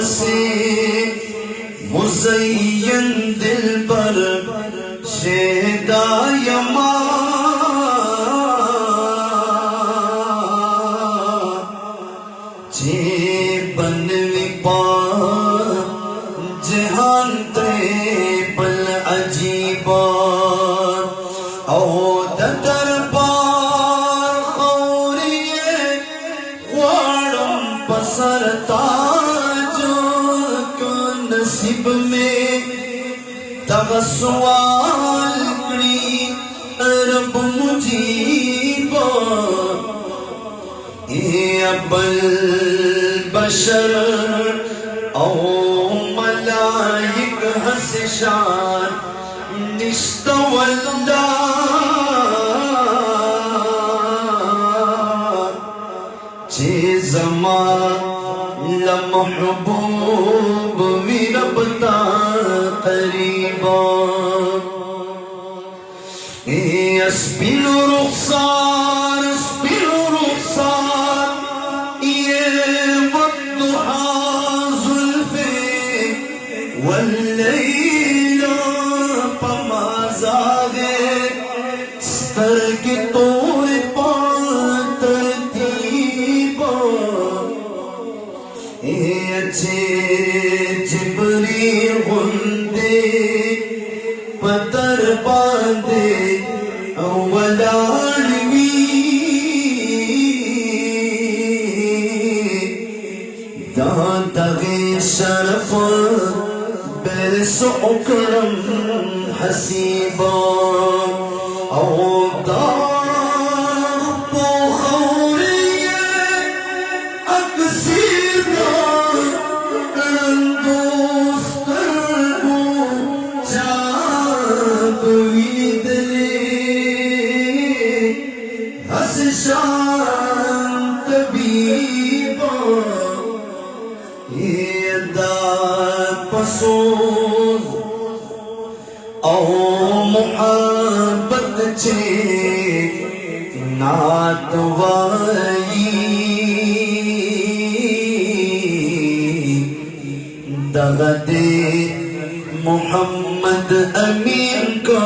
से मुज़य्यन दिल पर शेदा यमा जे बनवी पा जहान ते पल अजीबा ओ दरबार खौरिए वाड़म पसरता नसीब में तवस्सुल करी रब मुजीबा ये अबल बशर ओ मलाइक हसशान निस्तवल्ला जे ज़मान लमहबूब रबता करीबा अस्बिल रुखसार ये वद्दुहा ज़ुल्फ़े वल्लैला पमाज़ागे स्तर के तोर तरतीबा अच्छे जिबरी गुंदे पतर बांधे वलाड़वी दांतगे शरफ बेरसो उकरम हसीबा शांत बीबा ये दार पसूद ओ मुहब्बत छे नातवाई दगदे मोहम्मद अमीन को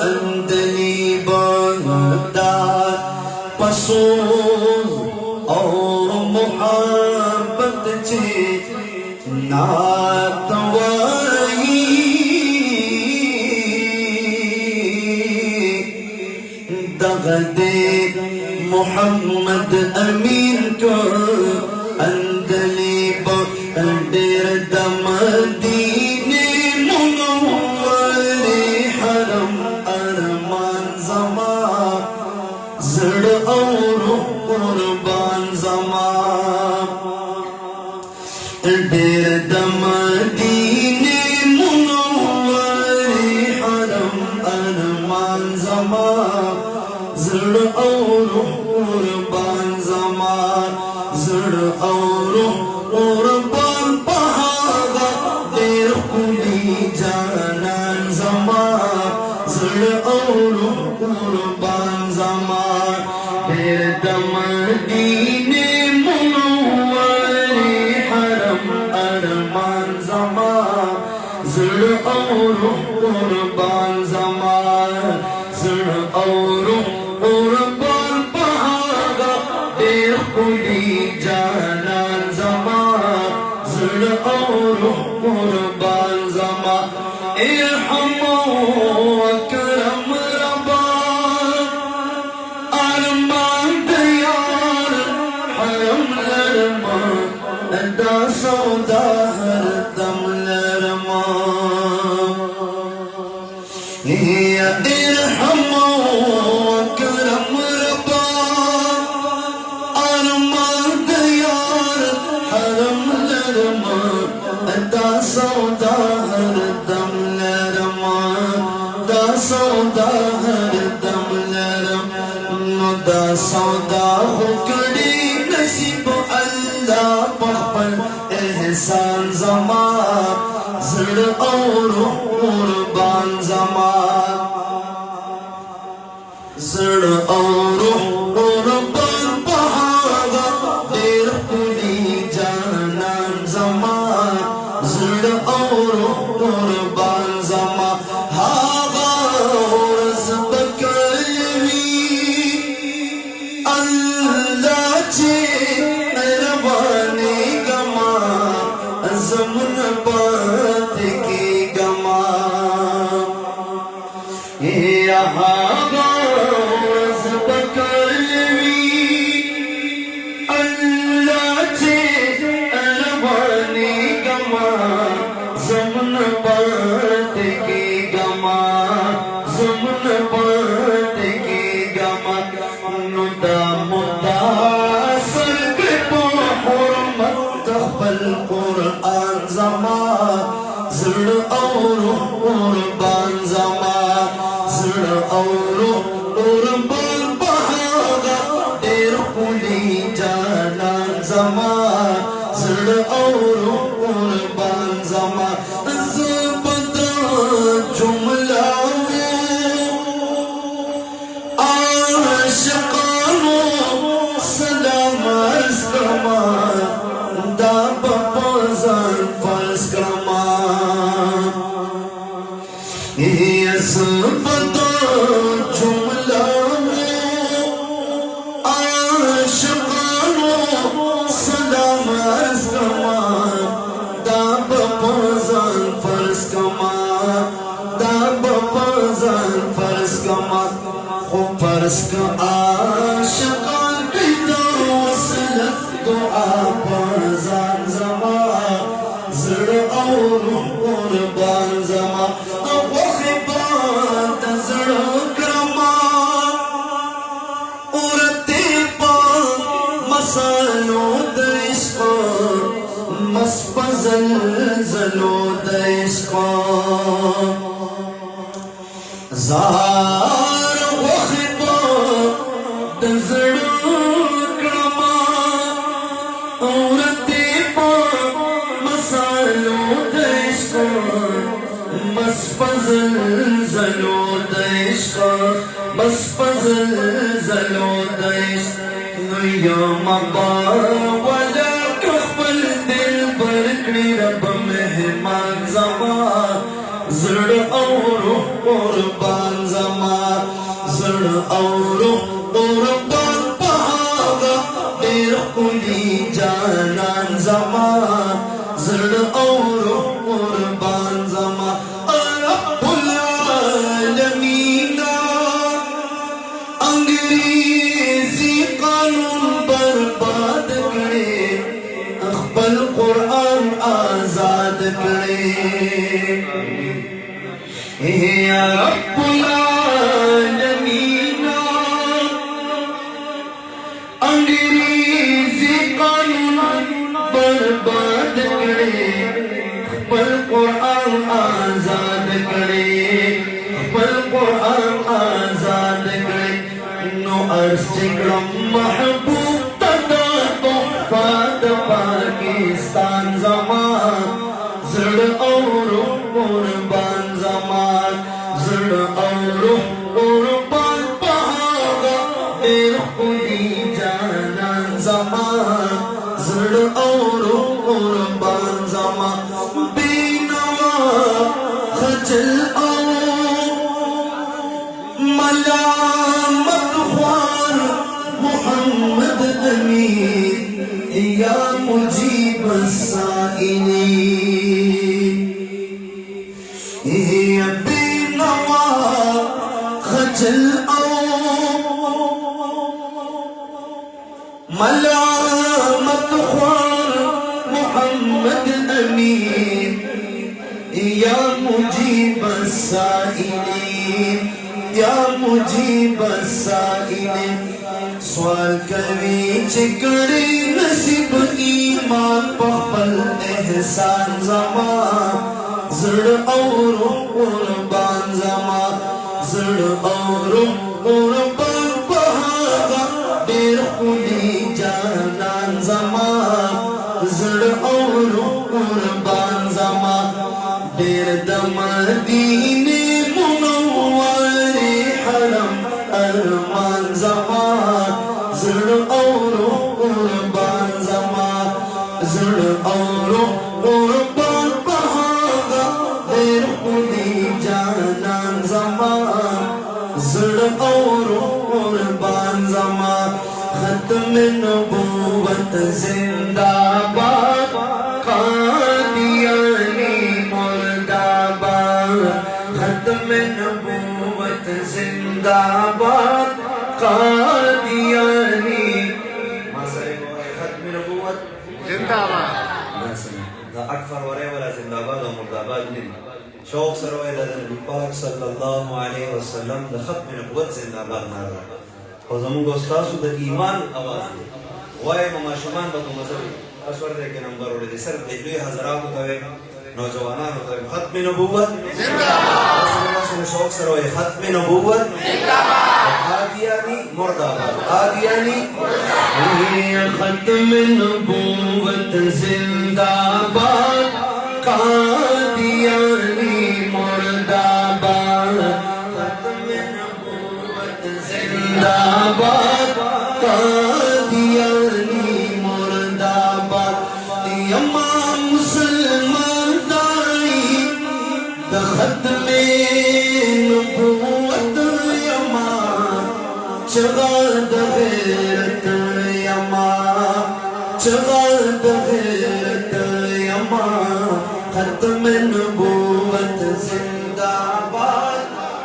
अंदली बागदार पसूद और मुहब्बत छे नातवाई दगदे मोहम्मद अमीन को अंदली डेर दमदीने मुनव्वरे हरम अरमान ज़मा ज़ड़ और कुर्बान ज़मा डेर दमदीने मुनव्वरे हरम अरमान ज़मा ज़ड़ और कुर्बान ज़मा ज़ड़ और कुर्बान पहागा देर कुली जानन ज़मा ज़ड़ और कुर्बान ज़मा देर दमदीने मुनव्वरे हरम अरमान ज़मा ज़ड़ और कुर्बान ज़मा ज़ड़ और कुर्बान पहागा देर कुली जानन ज़मा ज़ड़ और कुर्बान ज़मा इरहमो अकरम रबा अरमान दयाल हरम लरमा दा सौदा हर दम लरमा इरहमो अकरम रबा अरमान दयाल हरम लरमा दा सौदा हर दम लरमा दा सौदा हर दम लरमा दा सौदा हुकड़ी नसीब अल्लाह पखपल एहसान ज़मा ज़ड़ और कुर्बान ज़मा ज़ड़ और زمن پات کی گما यहाँ गाज़ बकलवी अल्लाह चे अरवानी गमा जमन पात की गमा जमन पात की गमा नुदा मुदा सरकतो हुरमत तखबल कुरान जमा zir auru urban zama zir auru urban bahaga der kuli jalan zama zir auru urban zama zbada jumla aashqano salam askama da babazan falskama ज़बदा जुमला आशिक़ानो सलाम अर्ज़ कमा दाब पज़ान फ़र्ज़ कमा दाब पज़ान फ़र्ज़ कमा खो फ़र्ज़ का आशिक़ान क़िदा वसलत दुआ पज़ान ज़मा ज़र और क़ुरबान ज़मा मस्पज़लज़लो दइश्क़ो ज़ार वख़िबा दज़ड़ो क्रमा औरते पा मसालो दइश्क़ो मस्पज़लज़लो दइश्क़ो मस्पज़लज़लो दइश्क़ो या मबा वला रब मेहमान ज़मा ज़र और क़ुरबान ज़मा ज़र और क़ुरबान बहागा देर कुली जानान ज़मा ज़र और क़ुरबान ज़मा रब्बुल आलमीन अंग्रेज़ी कानून बर्बाद करे अक़बल क़ुरआन आज़ाद करे या रब्बुल आलमीन अंग्रेज़ी कानून बर्बाद करे अक़बल क़ुरआन आज़ाद करे अक़बल क़ुरआन आज़ाद करे नो अर्ज़ चिकड़म महबूब पाकिस्तान ज़मा ज़र और क़ुरबान ज़मा ज़र और क़ुरबान बहागा देर खुली जानान ज़मा ज़र और क़ुरबान ज़मा बेनवा खजल मलामत ख्वार मोहम्मद अमीन या मुजीब साइलीन या बेनवा खजल मलामत ख्वार मोहम्मद अमीन या मुजीब साइलीन या मुजीब साइलीन सवाल कवी चिकड़ी नसीब ईमान पखपल एहसान ज़मा ज़र और क़ुरबान ज़मा ज़र और क़ुरबान बहागा देर कुली जानान ज़मा ज़र और क़ुरबान ज़मा देर दमदीने मुनव्वरे हरम अरमान ज़मा ज़र और क़ुरबान ज़मा ज़र और क़ुरबान बहागा देर खुली जानान ज़मा ज़र और क़ुरबान ज़मा ख़त्म नबूवत ज़िंदाबाद शौक सरवाए नबी पाक सल्लल्लाहु अलैहि वसल्लम द खत्म नबुवत जिंदाबाद नारा और जमुन को उस्ताद द ईमान आवाज दे वाए माशुमान ब को मजर अशवर दे के नंबर और सर दिल्ली हजरात तवे नौजवानान तवे खत्म नबुवत जिंदाबाद रसूलुल्लाह शौक सरवाए खत्म नबुवत जिंदाबाद कादियानी मुर्दाबाद कादियानी खत्म नबुवत जिंदाबाद कादियानी मुर्दाबाद खत्म नबुवत जिंदाबाद कादियानी मुर्दाबाद यमा मुसलमान दाई द खत्म नबुवत यमा चगा द गैरत यमा चगा द गैरत यमा खत्म नबुवत जिंदाबाद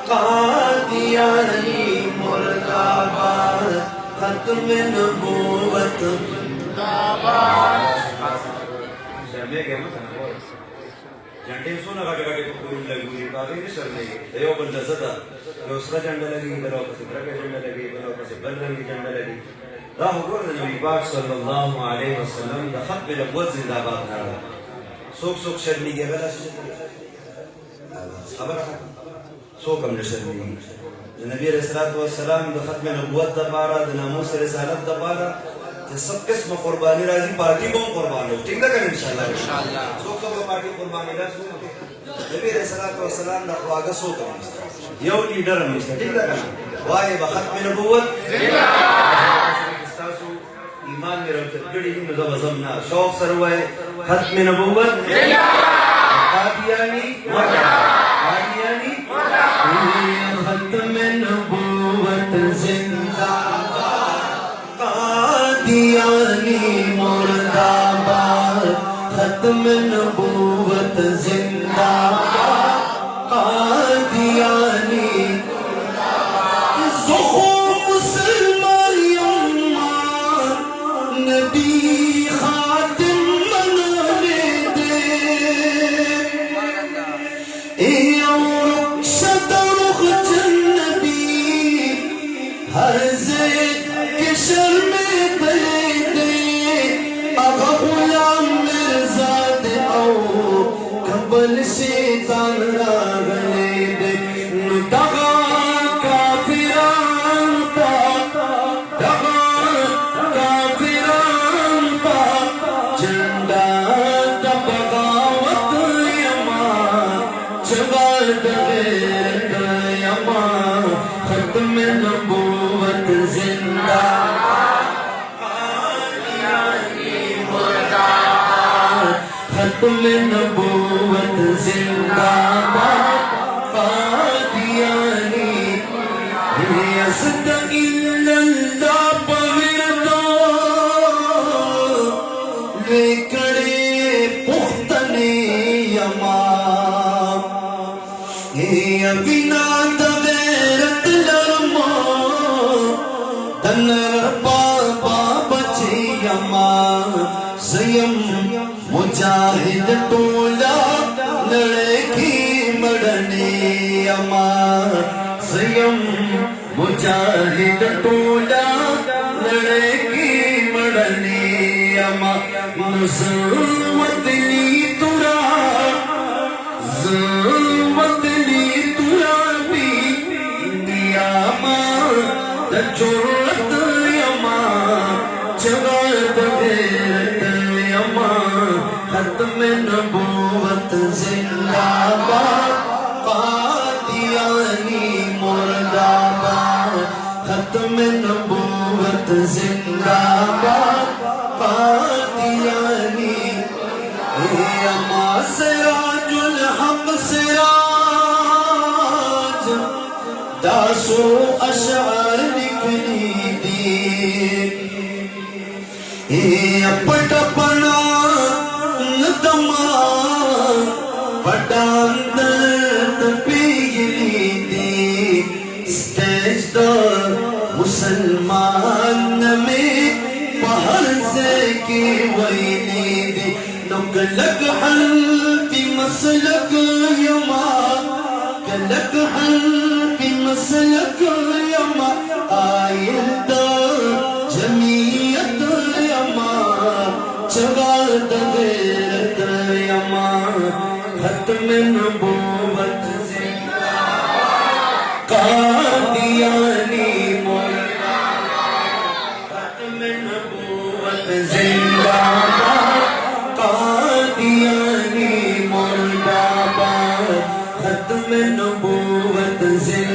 कादियानी मुर्दाबाद खत्म नबुवत जिंदाबाद शर्मे के मत झंडे सुना काटे काटे पूरी लगी काफी नहीं शर्मे देव बंदा सदा जो उसका झंडा लगी बलो से ब्रके झंडा लगी बलो से बलरंग की झंडा लगी राह गोर नबी पाक सल्लल्लाहु अलैहि वसल्लम द खत्म नबुवत जिंदाबाद नारा सोख सोख शर्मी के गला से खबर सो कम शर्मी नबी रसूलुल्लाह सल्लल्लाहु अलैहि द खत्म नबुवत द पारा द नामूस रिसालत द पारा सब किस्म कुर्बानी राजी पार्टी को कुर्बान हो ठीक है इंशाल्लाह इंशाल्लाह सो सब पार्टी कुर्बानी राजी नबी रसूलुल्लाह सल्लल्लाहु अलैहि वागा सो कम यो लीडर हम ठीक है वाए ब खत्म नबुवत जिंदाबाद ईमान में रहते बड़ी नजम जमना शौक सरवाए खत्म नबुवत कादियानी कादियानी खत्म नबुवत जिंदाबाद कादियानी मुर्दाबाद खत्म नबुवत जिंदाबाद कादियानी नबी खातिम मनाने दे शतरुख जन्नती हर जे किशर में दे दे आगा गुलाम मिर्जा दे आओ कबल से तानरा गले दे दगा काफिरान पा दगा काफिरान पा झंडा द बगावत यमा जवाल द गैरत यमा खत्म नबुवत जिंदाबाद कादियानी मुर्दाबाद खत्म नबुवत जिंदाबाद कादियानी यसद इल्लल्लाह पविरदा लेकड़े पुख्तने यमा बिना दगैरत लरमा तनर बाबा बचे यमा स्वयं मुजाहिद टोला लड़की मड़ने यमा स्वयं मुजाहिद टोला लड़की मड़ने यमा नुसरतली तुरा ज़वतली तुरा भी दिया मां द जुर्रत यमा चगार द गैरत यमा खत्म नबुवत जिंदाबाद कादियानी मुर्दाबाद खत्म नबुवत जिंदाबाद कादियानी यमा सिराजुल हक सिराज दासो अशआर निकली दी अपट पना नदमा पटांदर पीली दी स्टेज द मुसलमान में पहर से की वही दी नुकलक हल्ती मसलक यमा सलक हल्की मसलक यमा आइंदा जमीयत यमा चगात गैरत यमा खत्म नबूवत कादियानी खत्म नबूवत जिंदाबाद कादियानी मुर्दाबाद खत्म नबूवत जिंदाबाद